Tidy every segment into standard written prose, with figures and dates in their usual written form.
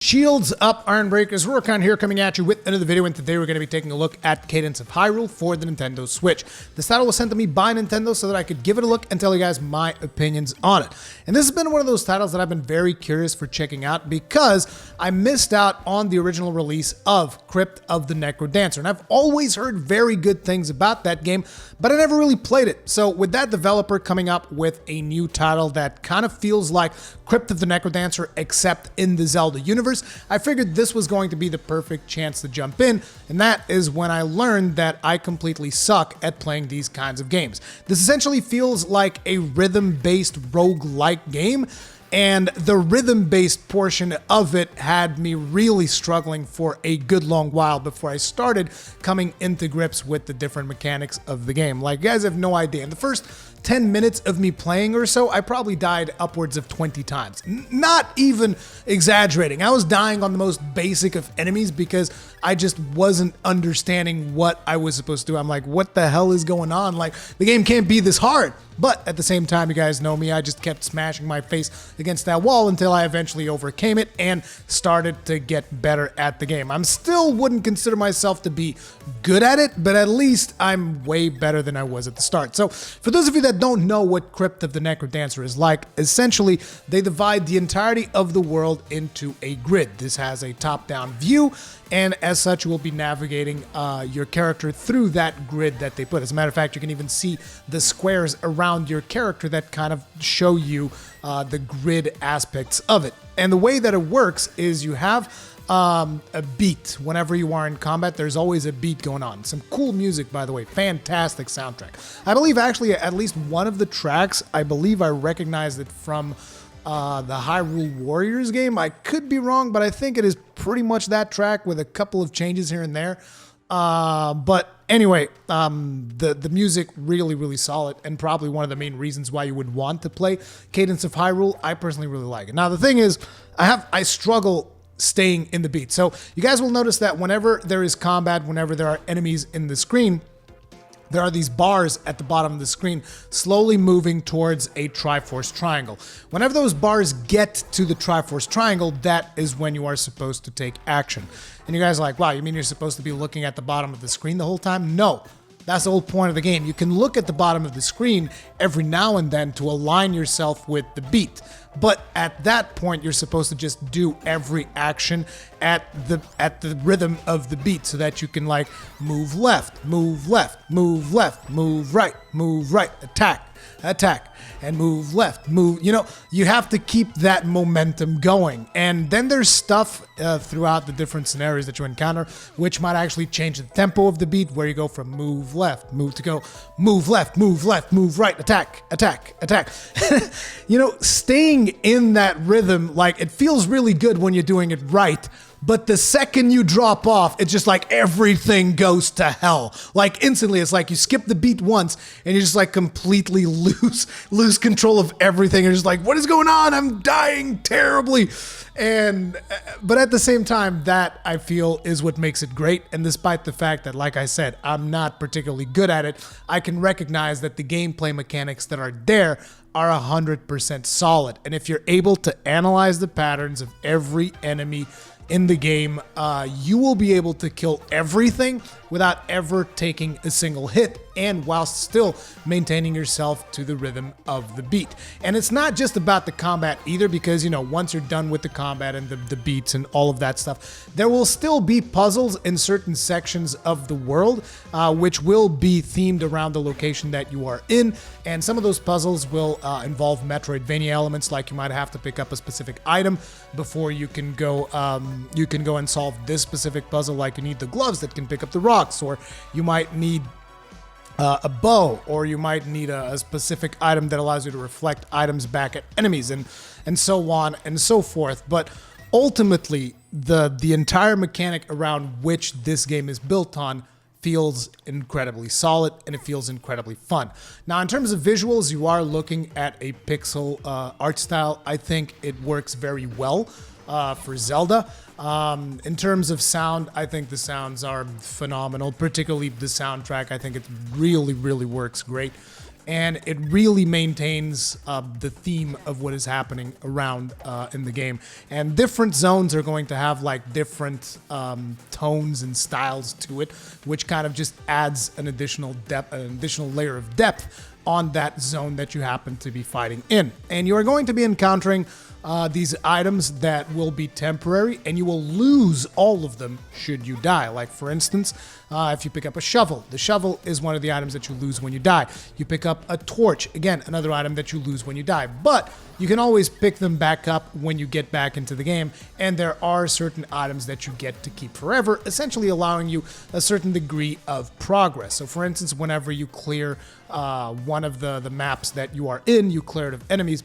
Shields up, Iron Breakers. Rurikon here coming at you with another video, and today we're going to be taking a look at Cadence of Hyrule for the Nintendo Switch. This title was sent to me by Nintendo so that I could give it a look and tell you guys my opinions on it. And this has been one of those titles that I've been very curious for checking out because I missed out on the original release of Crypt of the Necrodancer. And I've always heard very good things about that game, but I never really played it. So with that developer coming up with a new title that kind of feels like Crypt of the Necrodancer except in the Zelda universe, I figured this was going to be the perfect chance to jump in, and that is when I learned that I completely suck at playing these kinds of games. This essentially feels like a rhythm-based roguelike game, and the rhythm-based portion of it had me really struggling for a good long while before I started coming into grips with the different mechanics of the game. Like, you guys have no idea. In the first 10 minutes of me playing or so, I probably died upwards of 20 times. Not even exaggerating. I was dying on the most basic of enemies because I just wasn't understanding what I was supposed to do. I'm like, what the hell is going on? Like, the game can't be this hard. But at the same time, you guys know me, I just kept smashing my face against that wall until I eventually overcame it and started to get better at the game. I'm still wouldn't consider myself to be good at it, but at least I'm way better than I was at the start. So for those of you that don't know what Crypt of the Necrodancer is like, essentially they divide the entirety of the world into a grid. This has a top-down view, and as such, you will be navigating your character through that grid that they put. As a matter of fact, you can even see the squares around your character that kind of show you the grid aspects of it. And the way that it works is you have a beat. Whenever you are in combat, there's always a beat going on. Some cool music, by the way. Fantastic soundtrack. I believe actually at least one of the tracks, I believe I recognized it from the Hyrule Warriors game. I could be wrong, but I think it is pretty much that track with a couple of changes here and there. But anyway, the music really solid, and probably one of the main reasons why you would want to play Cadence of Hyrule. I personally really like it. Now the thing is, I struggle staying in the beat. So you guys will notice that whenever there is combat, whenever there are enemies in the screen, there are these bars at the bottom of the screen slowly moving towards a Triforce triangle. Whenever those bars get to the Triforce triangle, that is when you are supposed to take action. And you guys are like, wow, you mean you're supposed to be looking at the bottom of the screen the whole time? No. That's the whole point of the game. You can look at the bottom of the screen every now and then to align yourself with the beat. But at that point, you're supposed to just do every action at the rhythm of the beat so that you can like move left, move left, move left, move right, attack, and move left, move, you know, you have to keep that momentum going. And then there's stuff throughout the different scenarios that you encounter, which might actually change the tempo of the beat, where you go from move left, move to go, move left, move right, attack. You know, staying in that rhythm, like, it feels really good when you're doing it right. But the second you drop off, it's just like everything goes to hell. Like instantly, it's like you skip the beat once and you just like completely lose control of everything. You're just like, what is going on? I'm dying terribly. But at the same time, that I feel is what makes it great. And despite the fact that, like I said, I'm not particularly good at it, I can recognize that the gameplay mechanics that are there are 100% solid. And if you're able to analyze the patterns of every enemy in the game, you will be able to kill everything without ever taking a single hit, and whilst still maintaining yourself to the rhythm of the beat. And it's not just about the combat either, because, you know, once you're done with the combat and the beats and all of that stuff, there will still be puzzles in certain sections of the world, which will be themed around the location that you are in. And some of those puzzles will involve Metroidvania elements, like you might have to pick up a specific item before you can go and solve this specific puzzle, like you need the gloves that can pick up the rocks, or you might need a bow, or you might need a specific item that allows you to reflect items back at enemies, and so on and so forth. But ultimately, the entire mechanic around which this game is built on feels incredibly solid, and it feels incredibly fun. Now, in terms of visuals, you are looking at a pixel art style. I think it works very well for Zelda. In terms of sound, I think the sounds are phenomenal, particularly the soundtrack. I think it really works great. and it really maintains the theme of what is happening around in the game. And different zones are going to have like different tones and styles to it, which kind of just adds an additional depth, an additional layer of depth on that zone that you happen to be fighting in. And you are going to be encountering these items that will be temporary, and you will lose all of them should you die. Like, for instance, if you pick up a shovel, the shovel is one of the items that you lose when you die. You pick up a torch, again, another item that you lose when you die. But you can always pick them back up when you get back into the game, and there are certain items that you get to keep forever, essentially allowing you a certain degree of progress. So, for instance, whenever you clear one of the maps that you are in, you clear it of enemies,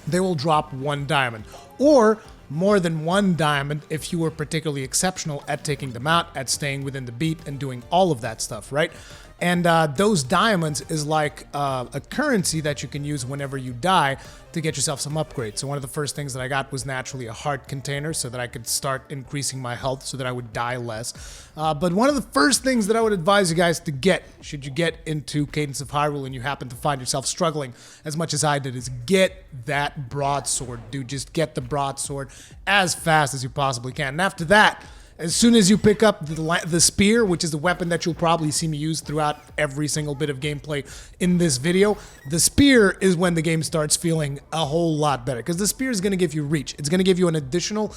they will drop 1 diamond, or more than 1 diamond if you were particularly exceptional at taking them out, at staying within the beat and doing all of that stuff, right? And those diamonds is like a currency that you can use whenever you die to get yourself some upgrades. So one of the first things that I got was naturally a heart container so that I could start increasing my health so that I would die less. But one of the first things that I would advise you guys to get, should you get into Cadence of Hyrule and you happen to find yourself struggling as much as I did, is get that broadsword, dude. Just get the broadsword as fast as you possibly can. And after that, as soon as you pick up the spear, which is the weapon that you'll probably see me use throughout every single bit of gameplay in this video, the spear is when the game starts feeling a whole lot better, because the spear is going to give you reach. It's going to give you an additional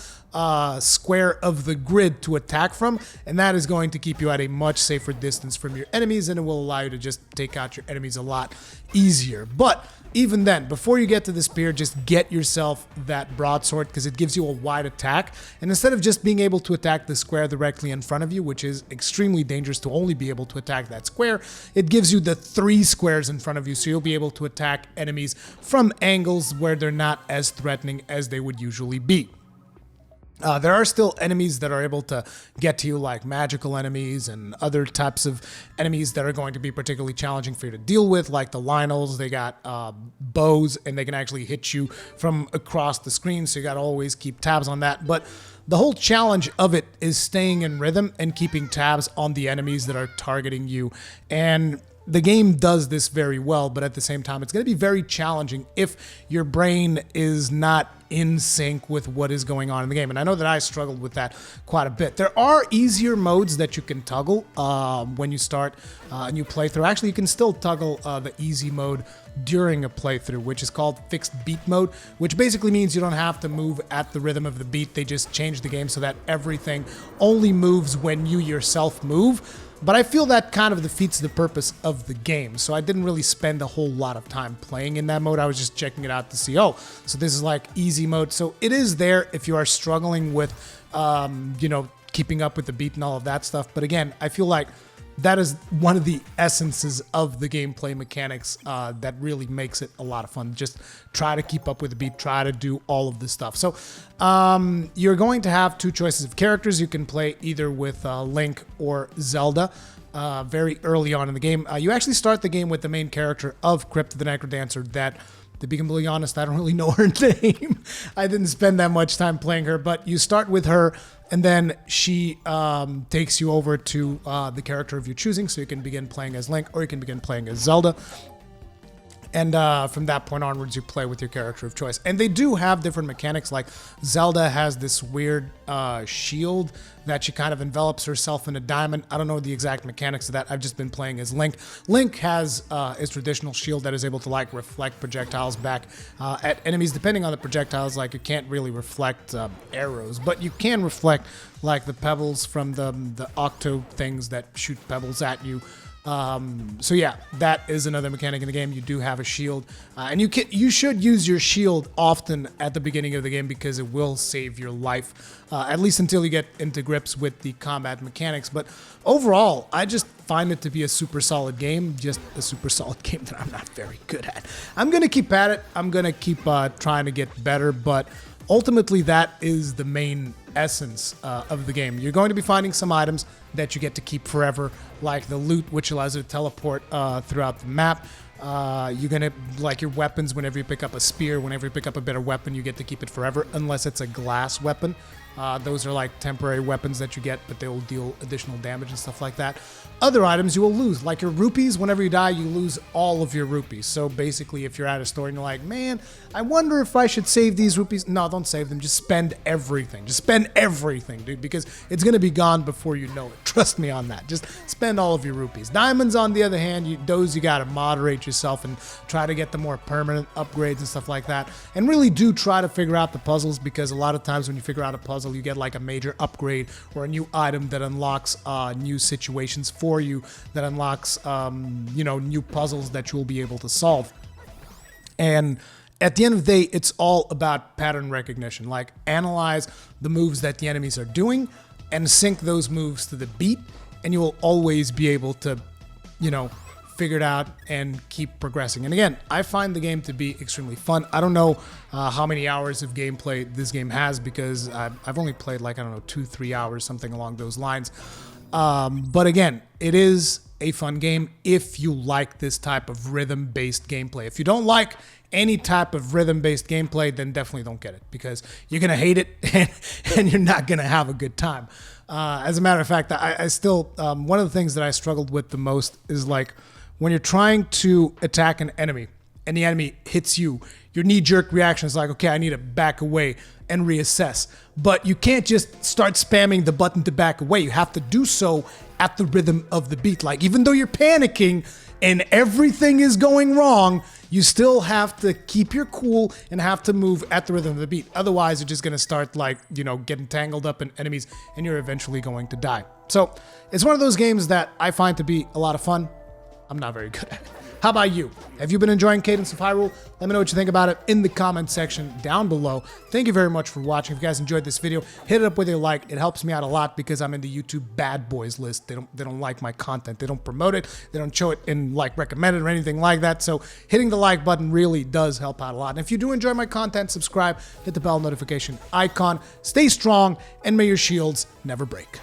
square of the grid to attack from, and that is going to keep you at a much safer distance from your enemies, and it will allow you to just take out your enemies a lot easier. But even then, before you get to the spear, just get yourself that broadsword, because it gives you a wide attack. And instead of just being able to attack the square directly in front of you, which is extremely dangerous to only be able to attack that square, it gives you the 3 squares in front of you, so you'll be able to attack enemies from angles where they're not as threatening as they would usually be. There are still enemies that are able to get to you, like magical enemies and other types of enemies that are going to be particularly challenging for you to deal with, like the Lionels. They got bows, and they can actually hit you from across the screen, so you got to always keep tabs on that. But the whole challenge of it is staying in rhythm and keeping tabs on the enemies that are targeting you. And the game does this very well, but at the same time, it's going to be very challenging if your brain is not in sync with what is going on in the game. And I know that I struggled with that quite a bit. There are easier modes that you can toggle when you start a new playthrough. Actually, you can still toggle the easy mode during a playthrough, which is called fixed beat mode, which basically means you don't have to move at the rhythm of the beat. They just change the game so that everything only moves when you yourself move. But I feel that kind of defeats the purpose of the game, so I didn't really spend a whole lot of time playing in that mode. I was just checking it out to see, oh, so this is like easy mode. So it is there if you are struggling with, keeping up with the beat and all of that stuff. But again, I feel like that is one of the essences of the gameplay mechanics that really makes it a lot of fun. Just try to keep up with the beat, try to do all of this stuff. So you're going to have 2 choices of characters. You can play either with Link or Zelda very early on in the game. You actually start the game with the main character of Crypt the Necrodancer that, to be completely honest, I don't really know her name. I didn't spend that much time playing her, but you start with her, and then she takes you over to the character of your choosing, so you can begin playing as Link, or you can begin playing as Zelda. And from that point onwards, you play with your character of choice. And they do have different mechanics, like Zelda has this weird shield that she kind of envelops herself in a diamond. I don't know the exact mechanics of that. I've just been playing as Link. Link has his traditional shield that is able to like reflect projectiles back at enemies. Depending on the projectiles, like you can't really reflect arrows, but you can reflect like the pebbles from the octo things that shoot pebbles at you. So yeah, that is another mechanic in the game. You do have a shield, and you should use your shield often at the beginning of the game because it will save your life, at least until you get into grips with the combat mechanics. But overall, I just find it to be a super solid game, just a super solid game that I'm not very good at. I'm going to keep at it. I'm going to keep trying to get better, but ultimately that is the main essence of the game. You're going to be finding some items that you get to keep forever, like the loot, which allows you to teleport throughout the map. You're gonna like your weapons. Whenever you pick up a spear, whenever you pick up a better weapon, you get to keep it forever, unless it's a glass weapon, Those are like temporary weapons that you get, but they will deal additional damage and stuff like that. Other items you will lose, like your rupees. Whenever you die, you lose all of your rupees. So basically, if you're at a store and you're like, man, I wonder if I should save these rupees. No, don't save them. Just spend everything. Just spend everything, dude, because it's going to be gone before you know it. Trust me on that. Just spend all of your rupees. Diamonds, on the other hand, those you got to moderate yourself and try to get the more permanent upgrades and stuff like that. And really do try to figure out the puzzles, because a lot of times when you figure out a puzzle, you get like a major upgrade or a new item that unlocks new situations for you, that unlocks new puzzles that you'll be able to solve. And at the end of the day, it's all about pattern recognition. Like, analyze the moves that the enemies are doing and sync those moves to the beat, and you will always be able to figure it out and keep progressing. And again, I find the game to be extremely fun. I don't know how many hours of gameplay this game has, because I've only played like, 2-3 hours, something along those lines. But again, it is a fun game if you like this type of rhythm-based gameplay. If you don't like any type of rhythm-based gameplay, then definitely don't get it, because you're going to hate it and you're not going to have a good time. As a matter of fact, I still, one of the things that I struggled with the most is like, when you're trying to attack an enemy and the enemy hits you, your knee-jerk reaction is like, okay, I need to back away and reassess. But you can't just start spamming the button to back away. You have to do so at the rhythm of the beat. Like, even though you're panicking and everything is going wrong, you still have to keep your cool and have to move at the rhythm of the beat. Otherwise, you're just going to start getting tangled up in enemies, and you're eventually going to die. So it's one of those games that I find to be a lot of fun. I'm not very good at it. How about you? Have you been enjoying Cadence of Hyrule? Let me know what you think about it in the comment section down below. Thank you very much for watching. If you guys enjoyed this video, hit it up with a like. It helps me out a lot, because I'm in the YouTube bad boys list. They don't like my content. They don't promote it. They don't show it in recommended or anything like that. So hitting the like button really does help out a lot. And if you do enjoy my content, subscribe, hit the bell notification icon. Stay strong, and may your shields never break.